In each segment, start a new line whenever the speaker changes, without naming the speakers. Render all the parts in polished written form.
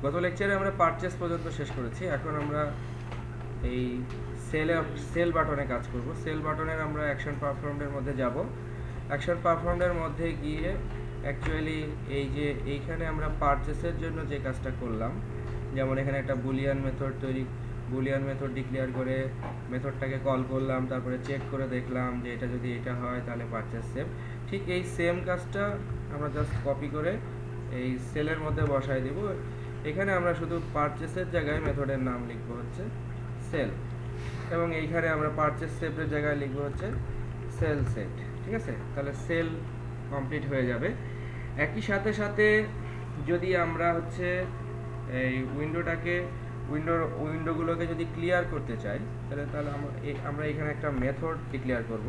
গত লেকচারে আমরা পারচেস পর্যন্ত শেষ করেছি। এখন আমরা এই সেল বাটনে কাজ করব। সেল বাটনের আমরা অ্যাকশন পারফর্মডের মধ্যে যাব। অ্যাকশন পারফর্মডের মধ্যে গিয়ে অ্যাকচুয়ালি এই যে এইখানে আমরা পারচেসের জন্য যে কাজটা করলাম, যেমন এখানে একটা বুলিয়ান মেথড ডিক্লেয়ার করে মেথডটাকে কল করলাম, তারপরে চেক করে দেখলাম যে এটা যদি এটা হয় তাহলে পারচেস সেভ। ঠিক এই সেম কাজটা আমরা জাস্ট কপি করে এই সেলের মধ্যে বসাই দিব। এখানে আমরা শুধু পারচেসের জায়গায় মেথডের নাম লিখব হচ্ছে সেল, এবং এইখানে আমরা পারচেস সেভের জায়গায় লিখব হচ্ছে সেল সেট। ঠিক আছে, তাহলে সেল কমপ্লিট হয়ে যাবে। একই সাথে যদি আমরা হচ্ছে এই উইন্ডোগুলোকে যদি ক্লিয়ার করতে চাই, তাহলে আমরা এখানে একটা মেথড ডিক্লেয়ার করব,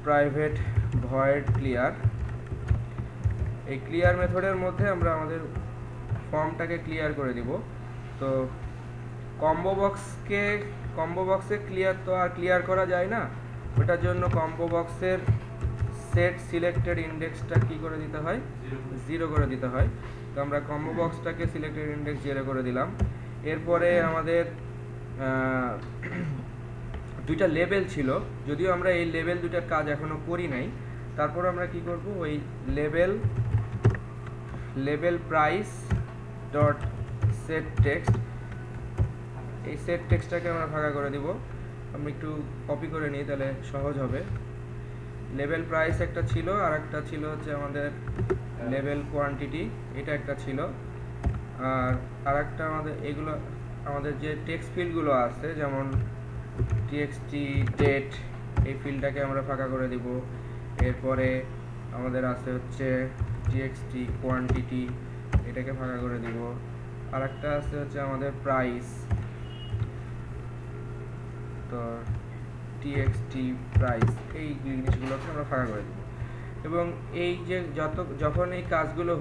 প্রাইভেট ভয়েড ক্লিয়ার। এই ক্লিয়ার মেথডের মধ্যে আমরা আমাদের ফর্মটাকে ক্লিয়ার করে দিব। তো কম্বো বক্সে ক্লিয়ার তো আর ক্লিয়ার করা যায় না, ওটার জন্য কম্বো বক্সের সেট সিলেক্টেড ইন্ডেক্সটা কি করে দিতে হয়, 0 করে দিতে হয়। তো আমরা কম্বো বক্সটাকে সিলেক্টেড ইন্ডেক্স 0 করে দিলাম। এরপরে আমাদের দুইটা লেবেল ছিল, যদিও আমরা এই লেবেল দুইটার কাজ এখনো করি নাই। তারপর আমরা কি করব, ওই label price dot set text, এই সেট টেক্সটটাকে আমরা ফাঁকা করে দিব। আমি একটু কপি করে নিই, তাহলে সহজ হবে। লেবেল প্রাইস একটা ছিল, আর একটা ছিল হচ্ছে আমাদের লেবেল কোয়ান্টিটি, এটা একটা ছিল। আর একটা আমাদের যে টেক্সট ফিল্ডগুলো আছে, যেমন টিএক্সটি ডেট, এই ফিল্ডটাকে আমরা ফাঁকা করে দিব। এরপরে আমাদের আছে হচ্ছে টিএক্সটি কোয়ান্টিটি, এটাকে ফাঁকা করে দিব। আর একটা আছে হচ্ছে আমাদের প্রাইস, তো টিএক্সটি প্রাইস, এই জিনিসগুলোকে আমরা ফাঁকা করে দিব। এবং এই যে যখন এই কাজগুলো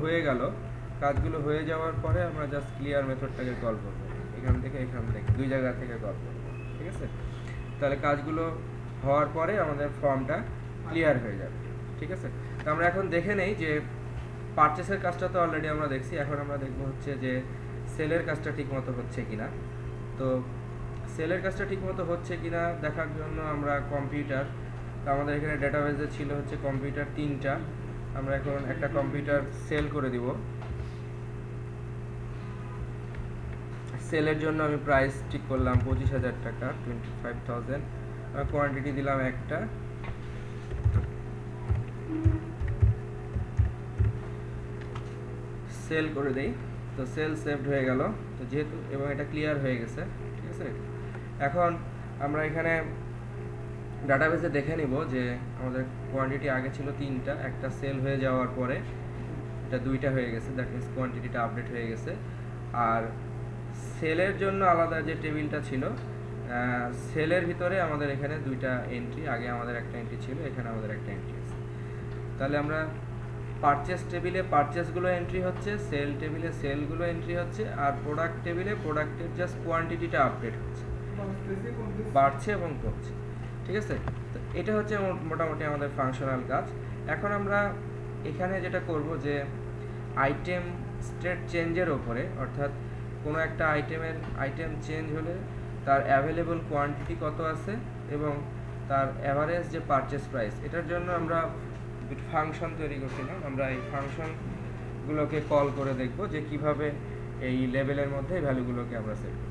হয়ে যাওয়ার পরে আমরা জাস্ট ক্লিয়ার মেথডটাকে কল করব, এখান থেকে দুই জায়গা থেকে কল করব। ঠিক আছে, তাহলে কাজগুলো হওয়ার পরে আমাদের ফর্মটা ক্লিয়ার হয়ে যাবে। ঠিক আছে, তো আমরা এখন দেখে নেই যে পারচেসের কাজটা তো অলরেডি আমরা দেখছি। এখন আমরা দেখব হচ্ছে যে সেলের কাজটা ঠিকমতো হচ্ছে কিনা। তো সেলের কাজটা ঠিকমতো হচ্ছে কিনা দেখার জন্য আমরা কম্পিউটার, আমাদের এখানে ডেটাবেজে ছিল হচ্ছে কম্পিউটার 3টা, আমরা এখন একটা কম্পিউটার সেল করে দিব। সেলের জন্য আমি প্রাইস ঠিক করলাম 25,000 টাকা, 25,000। কোয়ান্টিটি দিলাম একটা, সেল করে দেই। তো সেল সেভড হয়ে গেল, তো যেহেতু, এবং এটা ক্লিয়ার হয়ে গেছে। ঠিক আছে, এখন আমরা এখানে ডাটাবেসে দেখে নিব যে আমাদের কোয়ান্টিটি আগে ছিল 3টা, একটা সেল হয়ে যাওয়ার পরে এটা 2টা হয়ে গেছে, দ্যাট মিনস কোয়ান্টিটিটা আপডেট হয়ে গেছে। আর সেলের জন্য আলাদা যে টেবিলটা ছিল, সেলের ভিতরে আমাদের এখানে 2টা এন্ট্রি, আগে আমাদের একটা এন্ট্রি ছিল, এখানে আমাদের একটা এন্ট্রি আছে। তাহলে আমরা পারচেস টেবিলে পারচেসগুলো এন্ট্রি হচ্ছে, সেল টেবিলে সেলগুলো এন্ট্রি হচ্ছে, আর প্রোডাক্ট টেবিলে প্রোডাক্টের জাস্ট কোয়ান্টিটিটা আপডেট হচ্ছে, বাড়ছে এবং কমছে। ঠিক আছে, তো এটা হচ্ছে মোটামুটি আমাদের ফাংশনাল কাজ। এখন আমরা এখানে যেটা করব যে আইটেম স্টেট চেঞ্জের ওপরে, অর্থাৎ কোনো একটা আইটেম চেঞ্জ হলে তার অ্যাভেলেবল কোয়ান্টিটি কত আছে এবং তার অ্যাভারেজ যে পারচেস প্রাইস, এটার জন্য আমরা ফাংশন তৈরি করছিলাম। আমরা এই ফাংশনগুলোকে কল করে দেখব যে কিভাবে এই লেভেলের মধ্যে ভ্যালুগুলোকে আমরা সেট করব।